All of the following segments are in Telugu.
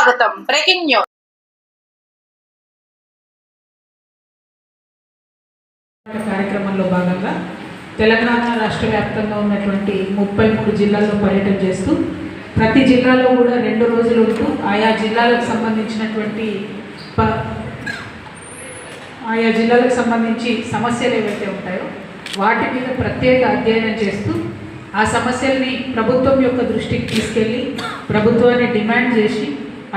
స్వాగతం. Breaking news. కార్యక్రమంలో భాగంగా తెలంగాణ రాష్ట్ర వ్యాప్తంగా ఉన్నటువంటి 33 జిల్లాల్లో పర్యటన చేస్తూ ప్రతి జిల్లాలో కూడా 2 రోజులు ఉంటూ ఆయా జిల్లాలకు సంబంధించి సమస్యలు ఏవైతే ఉంటాయో వాటి మీద ప్రత్యేక అధ్యయనం చేస్తూ ఆ సమస్యల్ని ప్రభుత్వం యొక్క దృష్టికి తీసుకెళ్ళి ప్రభుత్వాన్ని డిమాండ్ చేసి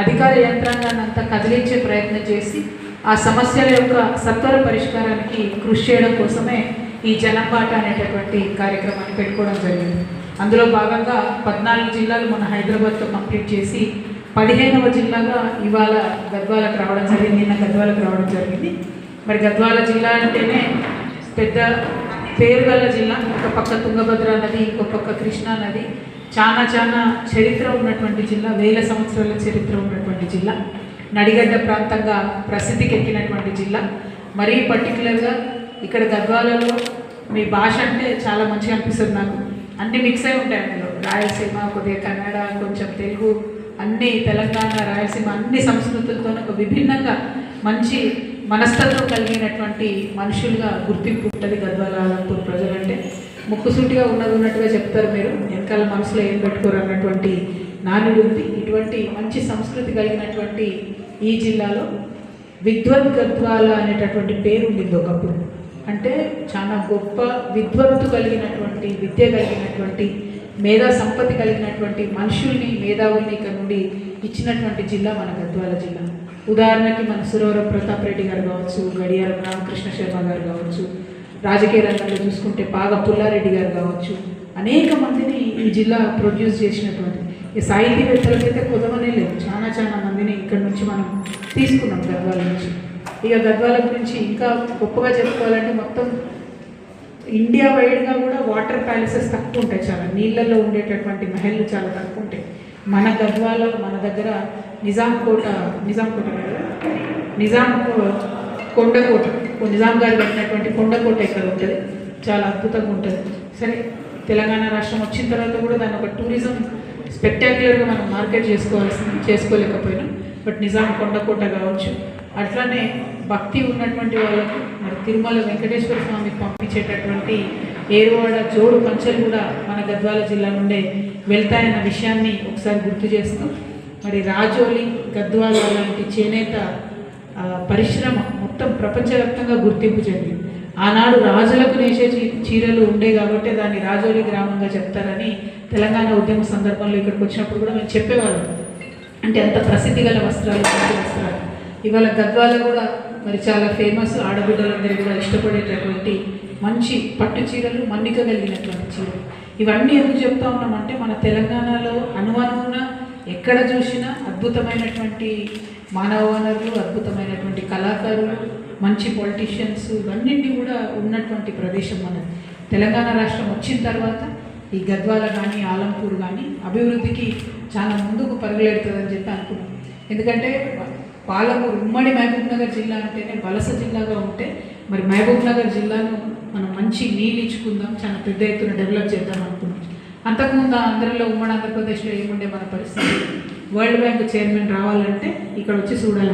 అధికార యంత్రాంగాన్ని అంతా కదిలించే ప్రయత్నం చేసి ఆ సమస్యల యొక్క సత్వర పరిష్కారానికి కృషి చేయడం కోసమే ఈ జనంబాట అనేటటువంటి కార్యక్రమాన్ని పెట్టుకోవడం జరిగింది. అందులో భాగంగా 14 జిల్లాలు మన హైదరాబాద్తో కంప్లీట్ చేసి 15వ జిల్లాగా ఇవాళ గద్వాలకు రావడం జరిగింది. నిన్న గద్వాలకు రావడం జరిగింది. మరి గద్వాల జిల్లా అంటేనే పెద్ద పేరు గల జిల్లా. ఒక పక్క తుంగభద్ర నది, ఇంకో పక్క కృష్ణా నది, చాలా చరిత్ర ఉన్నటువంటి జిల్లా, వేల సంవత్సరాల చరిత్ర ఉన్నటువంటి జిల్లా, నడిగడ్డ ప్రాంతంగా ప్రసిద్ధికి ఎక్కినటువంటి జిల్లా. మరీ పర్టికులర్గా ఇక్కడ గద్వాలలో మీ భాష అంటే చాలా మంచిగా అనిపిస్తుంది నాకు. అన్నీ మిక్స్ అయి ఉంటాయి అందులో. రాయలసీమ, కొద్దిగా కన్నడ, కొంచెం తెలుగు, అన్నీ తెలంగాణ, రాయలసీమ అన్ని సంస్కృతులతో ఒక విభిన్నంగా మంచి మనస్తత్వం కలిగినటువంటి మనుషులుగా గుర్తింపు ఉంటుంది గద్వాల ఆలంపూర్ ప్రజలంటే. ముక్కుసూటిగా ఉన్నట్టుగా చెప్తారు మీరు, వెనకాల మనసులో ఏం పెట్టుకోరు అన్నటువంటి నానుడు ఉంది. ఇటువంటి మంచి సంస్కృతి కలిగినటువంటి ఈ జిల్లాలో విద్వత్ గద్వాల అనేటటువంటి పేరు ఉండింది ఒకప్పుడు. అంటే చాలా గొప్ప విద్వత్తు కలిగినటువంటి, విద్య కలిగినటువంటి, మేధా సంపత్తి కలిగినటువంటి మనుషుల్ని, మేధావుల్ని ఇక్కడ నుండి ఇచ్చినటువంటి జిల్లా మన గద్వాల జిల్లా. ఉదాహరణకి మన సురవరం ప్రతాప్ రెడ్డి గారు కావచ్చు, గడియారం రామకృష్ణ శర్మ గారు కావచ్చు, రాజకీయ రంగంలో చూసుకుంటే పాగా పుల్లారెడ్డి గారు కావచ్చు, అనేక మందిని ఈ జిల్లా ప్రొడ్యూస్ చేసినటువంటి ఈ సాహితీవేత్తలకైతే కుదవనే లేదు. చాలా మందిని ఇక్కడ నుంచి మనం తీసుకున్నాం గద్వాల నుంచి. ఇక గద్వాల గురించి ఇంకా గొప్పగా చెప్పుకోవాలంటే మొత్తం ఇండియా వైడ్గా కూడా వాటర్ ప్యాలెసెస్ తక్కువ ఉంటాయి. చాలా నీళ్ళల్లో ఉండేటటువంటి మహల్లు చాలా తక్కువ ఉంటాయి. మన గద్వాలో మన దగ్గర నిజాం కొండకోట, నిజాం గారు కట్టినటువంటి కొండకోట ఇక్కడ ఉంటుంది. చాలా అద్భుతంగా ఉంటుంది. సరే, తెలంగాణ రాష్ట్రం వచ్చిన తర్వాత కూడా దాన్ని ఒక టూరిజం స్పెక్టాక్యులర్గా మనం మార్కెట్ చేసుకోలేకపోయినాం. బట్ నిజాం కొండకోట కావచ్చు, అట్లానే భక్తి ఉన్నటువంటి వాళ్ళకు మరి తిరుమల వెంకటేశ్వర స్వామికి పంపించేటటువంటి ఏరువాడ జోడు పంచలు కూడా మన గద్వాల జిల్లా నుండే వెళ్తాయన్న విషయాన్ని ఒకసారి గుర్తు చేస్తూ, మరి రాజోలి, గద్వాల లాంటి చేనేత పరిశ్రమ మొత్తం ప్రపంచవ్యాప్తంగా గుర్తింపు చెందింది. ఆనాడు రాజులకు నేసే చీరలు ఉండే కాబట్టి దాన్ని రాజోలి గ్రామంగా చెప్తారని తెలంగాణ ఉద్యమ సందర్భంలో ఇక్కడికి వచ్చినప్పుడు కూడా మేము చెప్పేవాళ్ళం. అంటే అంత ప్రసిద్ధి గల వస్త్రాలు, వస్త్రాలు. ఇవాళ గద్వాల కూడా మరి చాలా ఫేమస్. ఆడబిడ్డలందరూ కూడా ఇష్టపడేటటువంటి మంచి పట్టు చీరలు, మన్నిక కలిగినటువంటి చీరలు. ఇవన్నీ ఎందుకు చెప్తా ఉన్నామంటే మన తెలంగాణలో అనువనువున ఎక్కడ చూసినా అద్భుతమైనటువంటి మానవ వనరులు, అద్భుతమైనటువంటి కళాకారులు, మంచి పొలిటీషియన్స్, ఇవన్నింటినీ కూడా ఉన్నటువంటి ప్రదేశం మనది. తెలంగాణ రాష్ట్రం వచ్చిన తర్వాత ఈ గద్వాల కానీ ఆలంపూర్ కానీ అభివృద్ధికి చాలా ముందుకు పరుగులెడుతుందని చెప్పి అనుకున్నాం. ఎందుకంటే పాలమూరు, ఉమ్మడి మహబూబ్ నగర్ జిల్లా అంటేనే వలస జిల్లాగా ఉంటే మరి మహబూబ్ నగర్ జిల్లాను మనం మంచి నీళ్ళు ఇచ్చుకుందాం, చాలా పెద్ద ఎత్తున డెవలప్ చేద్దాం అనుకున్నాం. అంతకుముందు ఆంధ్రలో, ఉమ్మడి ఆంధ్రప్రదేశ్లో ఏముండే మన పరిస్థితి, వరల్డ్ బ్యాంక్ చైర్మన్ రావాలంటే ఇక్కడ వచ్చి చూడాలి.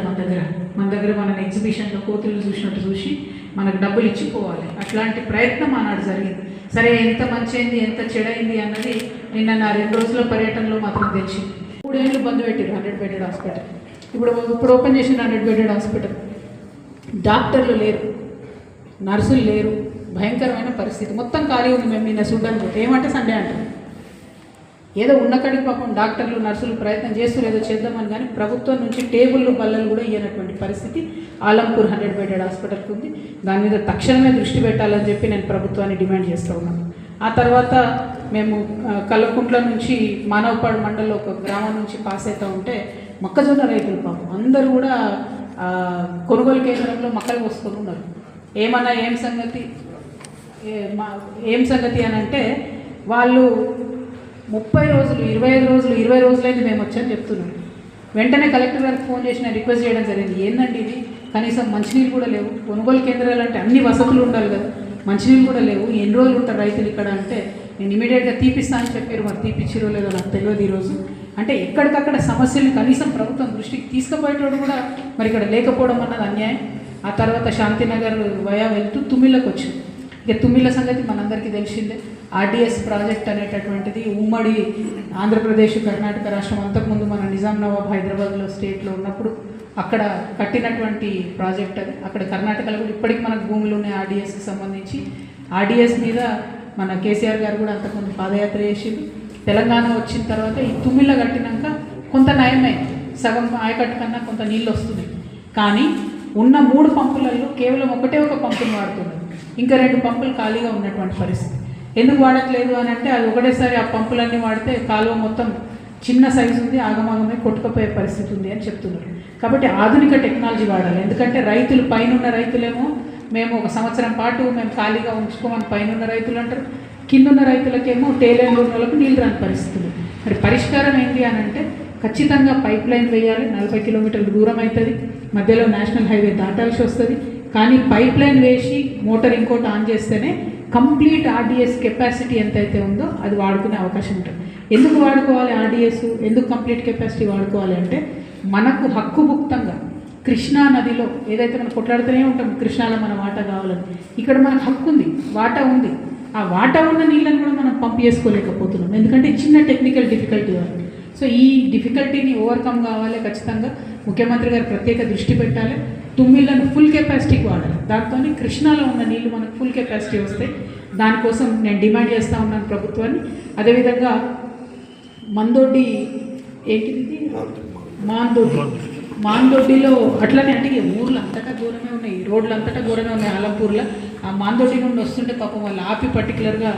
మన దగ్గర మన ఎగ్జిబిషన్లో కోతులు చూసినట్టు చూసి మనకు డబ్బులు ఇచ్చిపోవాలి. అట్లాంటి ప్రయత్నం ఆనాడు జరిగింది. సరే, ఎంత మంచి అయింది, ఎంత చెడైంది అన్నది నిన్న నా 2 రోజుల పర్యటనలో మాత్రం తెలిసింది. 3 ఏళ్ళు బంద్ పెట్టారు 100 బెడెడ్ హాస్పిటల్. ఇప్పుడు ఓపెన్ చేసిన 100 బెడెడ్ హాస్పిటల్. డాక్టర్లు లేరు, నర్సులు లేరు, భయంకరమైన పరిస్థితి. మొత్తం ఖాళీ ఉంది. మేము నిన్న చూడడానికి పోతే ఏమంటే సండే అంటాం. ఏదో ఉన్నక్కడికి పాపం డాక్టర్లు, నర్సులు ప్రయత్నం చేస్తూ ఏదో చేద్దామని, కానీ ప్రభుత్వం నుంచి టేబుళ్ళు, బల్లలు కూడా ఇవ్వనటువంటి పరిస్థితి ఆలంపూర్ 100 బెడెడ్ హాస్పిటల్కి ఉంది. దాని మీద తక్షణమే దృష్టి పెట్టాలని చెప్పి నేను ప్రభుత్వాన్ని డిమాండ్ చేస్తూ ఉన్నాను. ఆ తర్వాత మేము కల్వకుంట్ల నుంచి మానవపాడు మండలంలో ఒక గ్రామం నుంచి పాస్ అవుతూ ఉంటే మొక్కజొన్న రైతులు పాపం అందరూ కూడా కొనుగోలు కేంద్రంలో మొక్కలు పోసుకొని ఉన్నారు. ఏమన్నా ఏం సంగతి అని అంటే వాళ్ళు 30 రోజులు, 25 రోజులు, 20 రోజులైంది మేము వచ్చామని చెప్తున్నాం. వెంటనే కలెక్టర్ గారికి ఫోన్ చేసి నేను రిక్వెస్ట్ చేయడం జరిగింది. ఏంటంటే ఇది కనీసం మంచినీళ్ళు కూడా లేవు. కొనుగోలు కేంద్రాలు అంటే అన్ని వసతులు ఉండాలి కదా, మంచినీళ్ళు కూడా లేవు. ఎన్ని రోజులు ఉంటారు రైతులు ఇక్కడ అంటే నేను ఇమీడియట్గా తీపిస్తా అని చెప్పారు. మరి తీపిచ్చిరో లేదో నాకు తెలియదు. ఈరోజు అంటే ఎక్కడికక్కడ సమస్యలను కనీసం ప్రభుత్వం దృష్టికి తీసుకుపోయేటోడు కూడా మరి ఇక్కడ లేకపోవడం అన్నది అన్యాయం. ఆ తర్వాత శాంతినగర్ వయా వెళ్తూ తుమ్మిళ్ళకి వచ్చింది. ఇక తుమ్మిళ్ళ సంగతి మనందరికీ తెలిసిందే. ఆర్డిఎస్ ప్రాజెక్ట్ అనేటటువంటిది ఉమ్మడి ఆంధ్రప్రదేశ్ కర్ణాటక రాష్ట్రం అంతకుముందు మన నిజాం నవాబ్ హైదరాబాద్లో స్టేట్లో ఉన్నప్పుడు అక్కడ కట్టినటువంటి ప్రాజెక్ట్ అది. అక్కడ కర్ణాటకలో కూడా ఇప్పటికి మనకు భూములు ఉన్నాయి ఆర్డిఎస్కి సంబంధించి. ఆర్డిఎస్ మీద మన కేసీఆర్ గారు కూడా అంతకుముందు పాదయాత్ర చేసింది. తెలంగాణ వచ్చిన తర్వాత ఈ తుమ్మిళ్ళ కట్టినాక కొంత నయమైంది, సగం ఆయకట్టు కన్నా కొంత నీళ్ళు వస్తున్నాయి. కానీ ఉన్న 3 పంపులలో కేవలం ఒకటే ఒక పంపును వాడుతున్నారు, ఇంకా 2 పంపులు ఖాళీగా ఉన్నటువంటి పరిస్థితి. ఎందుకు వాడట్లేదు అని అంటే అది ఒకటేసారి ఆ పంపులన్నీ వాడితే కాలువ మొత్తం చిన్న సైజు ఉంది, ఆగమాగమే కొట్టుకుపోయే పరిస్థితి ఉంది అని చెప్తున్నారు. కాబట్టి ఆధునిక టెక్నాలజీ వాడాలి. ఎందుకంటే రైతులు పైనున్న రైతులేమో మేము 1 సంవత్సరం పాటు మేము ఖాళీగా ఉంచుకోమని పైనున్న రైతులు అంటారు, కిందున్న రైతులకేమో టేలెండ్ ఉన్న వాళ్ళకు నీళ్ళు రాని పరిస్థితులు. మరి పరిష్కారం ఏంటి అని అంటే ఖచ్చితంగా పైప్ లైన్ వేయాలి. 40 కిలోమీటర్ల దూరం అవుతుంది, మధ్యలో నేషనల్ హైవే దాటాల్సి వస్తుంది. కానీ పైప్ లైన్ వేసి మోటార్ ఇంకోటి ఆన్ చేస్తేనే కంప్లీట్ ఆర్డిఎస్ కెపాసిటీ ఎంతైతే ఉందో అది వాడుకునే అవకాశం ఉంటుంది. ఎందుకు వాడుకోవాలి ఆర్డిఎస్, ఎందుకు కంప్లీట్ కెపాసిటీ వాడుకోవాలి అంటే మనకు హక్కుభుక్తంగా కృష్ణా నదిలో ఏదైతే మనం కొట్లాడుతూనే ఉంటాం కృష్ణాలో మన వాటా కావాలని, ఇక్కడ మనకు హక్కు ఉంది, వాటా ఉంది. ఆ వాటా ఉన్న నీళ్ళని కూడా మనం పంప్ చేసుకోలేకపోతున్నాం, ఎందుకంటే చిన్న టెక్నికల్ డిఫికల్టీ వల్ల. సో ఈ డిఫికల్టీని ఓవర్కమ్ కావాలి. ఖచ్చితంగా ముఖ్యమంత్రి గారు ప్రత్యేక దృష్టి పెట్టాలి. తుమ్మిళ్ళను ఫుల్ కెపాసిటీకి వాడాలి. దాంతో కృష్ణాలో ఉన్న నీళ్లు మనకు ఫుల్ కెపాసిటీ వస్తాయి. దానికోసం నేను డిమాండ్ చేస్తూ ఉన్నాను ప్రభుత్వాన్ని. అదేవిధంగా మందొడ్డి ఏంటిది మాందొడ్డిలో అట్లనే అంటే ఊర్లు అంతటా దూరమే ఉన్నాయి, రోడ్లు అంతటా దూరమే ఉన్నాయి. ఆలంపూర్లో ఆ మాందొడ్డి నుండి వస్తుంటే పాపం వాళ్ళు ఆపి పర్టికులర్గా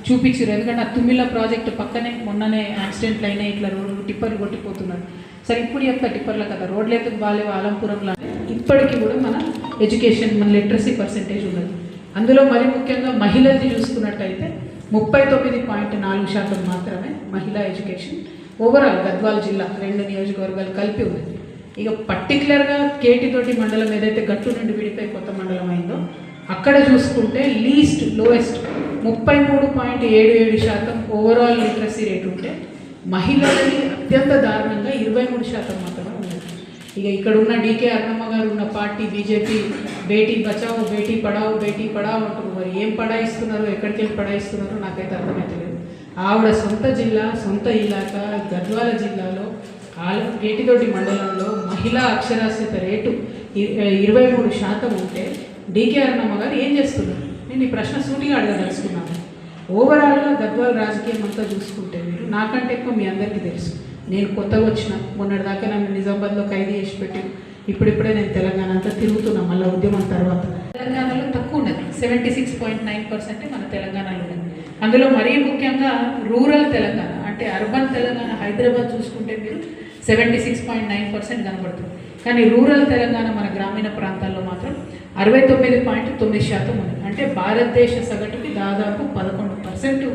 చూపించారు. ఎందుకంటే ఆ తుమ్మిళ్ళ ప్రాజెక్టు పక్కనే మొన్ననే యాక్సిడెంట్లు అయినాయి, ఇట్లా రోడ్లు టిప్పర్లు కొట్టిపోతున్నారు. సరే ఇప్పుడు యొక్క టిప్పర్ల కదా రోడ్లు ఎందుకు బాగాలేవు ఆలంపురంలో. ఇప్పటికీ కూడా మన ఎడ్యుకేషన్ మన లిటరసీ పర్సెంటేజ్ ఉన్నది. అందులో మరి ముఖ్యంగా మహిళలది చూసుకున్నట్టయితే 39.4% మాత్రమే మహిళా ఎడ్యుకేషన్ ఓవరాల్ గద్వాల జిల్లా 2 నియోజకవర్గాలు కలిపి ఉంది. ఇక పర్టికులర్గా కేటితోటి మండలం ఏదైతే గట్టు నుండి విడిపోయి కొత్త మండలం అయిందో అక్కడ చూసుకుంటే లోయెస్ట్ 33.77% ఓవరాల్ లిటరసీ రేట్ ఉంటే మహిళలది అత్యంత దారుణంగా 23% మాత్రమే ఉంది. ఇక ఇక్కడ ఉన్న డీకే అరుణమ్మ గారు ఉన్న పార్టీ బీజేపీ బేటీ బచావో బేటీ పడావో అంటారు. మరి ఏం పడాయిస్తున్నారో ఎక్కడికి వెళ్ళి పడాయిస్తున్నారో నాకైతే అర్థమవుతలేదు. ఆవిడ సొంత జిల్లా సొంత ఇలాకా గద్వాల జిల్లాలో గేటితోటి మండలంలో మహిళా అక్షరాస్యత రేటు 23% ఉంటే డీకే అరుణమ్మ గారు ఏం చేస్తున్నారు? నేను ఈ ప్రశ్న సూటిగా అడగదలుచుకున్నాను. ఓవరాల్గా గద్వాల రాజకీయం అంతా చూసుకుంటే మీరు నాకంటే ఎక్కువ మీ అందరికీ తెలుసు. నేను కొత్తగా వచ్చిన మొన్నటిదాకా నన్ను నిజామాబాద్లో ఖైదీ చేసి పెట్టి ఇప్పుడిప్పుడే నేను తెలంగాణ అంతా తిరుగుతున్నా మళ్ళీ ఉద్యమం తర్వాత. తెలంగాణలో తక్కువ ఉన్నది 76.9% మన తెలంగాణలో ఉన్నది. అందులో మరీ ముఖ్యంగా రూరల్ తెలంగాణ అంటే అర్బన్ తెలంగాణ హైదరాబాద్ చూసుకుంటే మీరు 76.9% కనబడుతుంది. కానీ రూరల్ తెలంగాణ మన గ్రామీణ ప్రాంతాల్లో మాత్రం 69.9% ఉంది. అంటే భారతదేశ సగటుకి దాదాపు 11%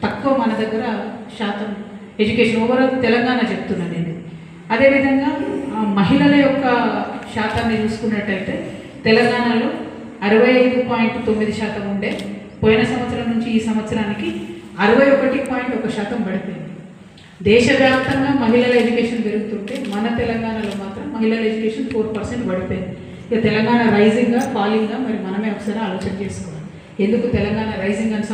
తక్కువ మన దగ్గర శాతం ఎడ్యుకేషన్ ఓవరాల్ తెలంగాణ చెప్తున్నాను నేను. అదేవిధంగా మహిళల యొక్క శాతాన్ని చూసుకున్నట్టయితే తెలంగాణలో 65.9% ఉండే పోయిన సంవత్సరం నుంచి ఈ సంవత్సరానికి 61.1% పడిపోయింది. దేశవ్యాప్తంగా మహిళల ఎడ్యుకేషన్ పెరుగుతుంటే మన తెలంగాణలో మాత్రం మహిళల ఎడ్యుకేషన్ 4% పడిపోయింది. ఇక తెలంగాణ రైజింగ్గా ఫాలింగ్గా మరి మనమే ఒకసారి ఆలోచన చేసుకోవాలి. ఎందుకు తెలంగాణ రైజింగ్ అని